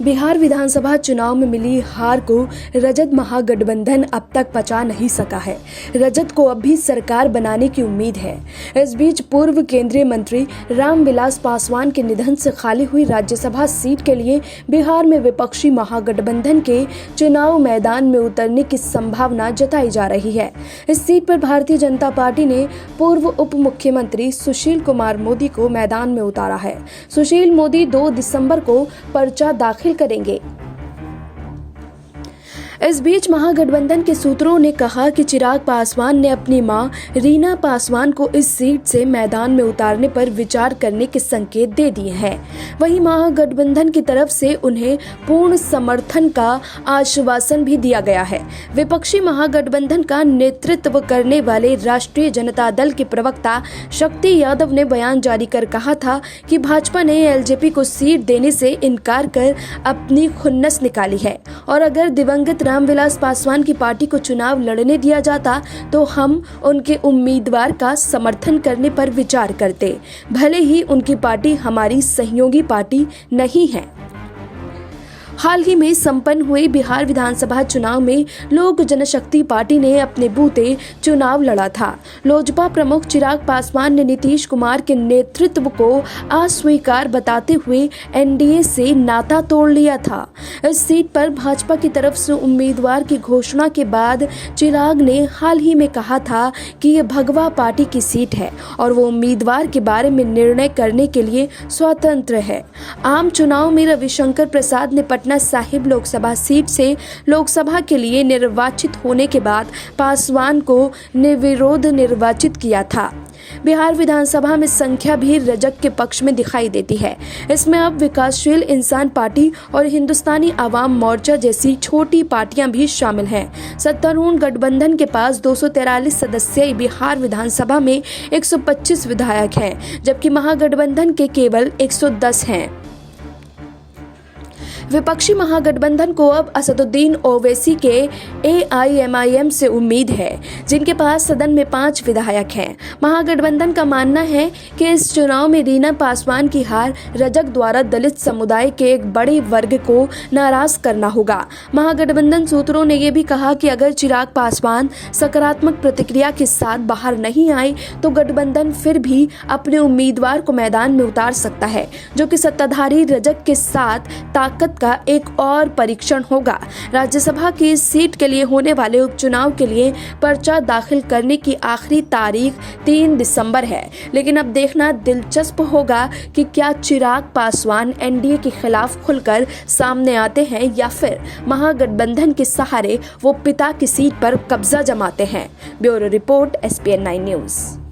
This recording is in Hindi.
बिहार विधानसभा चुनाव में मिली हार को रजत महागठबंधन अब तक पचा नहीं सका है। रजत को अब भी सरकार बनाने की उम्मीद है। इस बीच पूर्व केंद्रीय मंत्री रामविलास पासवान के निधन से खाली हुई राज्यसभा सीट के लिए बिहार में विपक्षी महागठबंधन के चुनाव मैदान में उतरने की संभावना जताई जा रही है। इस सीट पर भारतीय जनता पार्टी ने पूर्व उप मुख्यमंत्री सुशील कुमार मोदी को मैदान में उतारा है। सुशील मोदी 2 दिसंबर को पर्चा दाखिल करेंगे। इस बीच महागठबंधन के सूत्रों ने कहा कि चिराग पासवान ने अपनी मां रीना पासवान को इस सीट से मैदान में उतारने पर विचार करने के संकेत दे दिए हैं। वहीं महागठबंधन की तरफ से उन्हें पूर्ण समर्थन का आश्वासन भी दिया गया है। विपक्षी महागठबंधन का नेतृत्व करने वाले राष्ट्रीय जनता दल के प्रवक्ता शक्ति यादव ने बयान जारी कर कहा था कि भाजपा ने एलजेपी को सीट देने से इनकार कर अपनी खुन्नस निकाली है और अगर दिवंगत रामविलास पासवान की पार्टी को चुनाव लड़ने दिया जाता तो हम उनके उम्मीदवार का समर्थन करने पर विचार करते, भले ही उनकी पार्टी हमारी सहयोगी पार्टी नहीं है। हाल ही में संपन्न हुए बिहार विधानसभा चुनाव में लोक जनशक्ति पार्टी ने अपने बूते चुनाव लड़ा था। लोजपा प्रमुख चिराग पासवान ने नीतीश कुमार के नेतृत्व को अस्वीकार बताते हुए एनडीए से नाता तोड़ लिया था। इस सीट पर भाजपा की तरफ से उम्मीदवार की घोषणा के बाद चिराग ने हाल ही में कहा था कि ये भगवा पार्टी की सीट है और वो उम्मीदवार के बारे में निर्णय करने के लिए स्वतंत्र है। आम चुनाव में रविशंकर प्रसाद ने पटना साहिब लोकसभा सीट से लोकसभा के लिए निर्वाचित होने के बाद पासवान को निर्विरोध निर्वाचित किया था। बिहार विधानसभा में संख्या भी रजत के पक्ष में दिखाई देती है। इसमें अब विकासशील इंसान पार्टी और हिंदुस्तानी आवाम मोर्चा जैसी छोटी पार्टियां भी शामिल हैं। सत्तारूढ़ गठबंधन के पास 243 सदस्यीय बिहार विधानसभा में 125 विधायक हैं, जबकि महागठबंधन के केवल 110 हैं। विपक्षी महागठबंधन को अब असदुद्दीन ओवैसी के एआईएमआईएम से उम्मीद है, जिनके पास सदन में 5 विधायक हैं। महागठबंधन का मानना है कि इस चुनाव में रीना पासवान की हार रजक द्वारा दलित समुदाय के एक बड़े वर्ग को नाराज करना होगा। महागठबंधन सूत्रों ने यह भी कहा कि अगर चिराग पासवान सकारात्मक प्रतिक्रिया के साथ बाहर नहीं आए तो गठबंधन फिर भी अपने उम्मीदवार को मैदान में उतार सकता है, जो कि सत्ताधारी रजक के साथ ताकत का एक और परीक्षण होगा। राज्यसभा की इस सीट के लिए होने वाले उपचुनाव के लिए पर्चा दाखिल करने की आखिरी तारीख 3 दिसंबर है, लेकिन अब देखना दिलचस्प होगा कि क्या चिराग पासवान एनडीए के खिलाफ खुलकर सामने आते हैं या फिर महागठबंधन के सहारे वो पिता की सीट पर कब्जा जमाते हैं। Bureau report SPN9 news.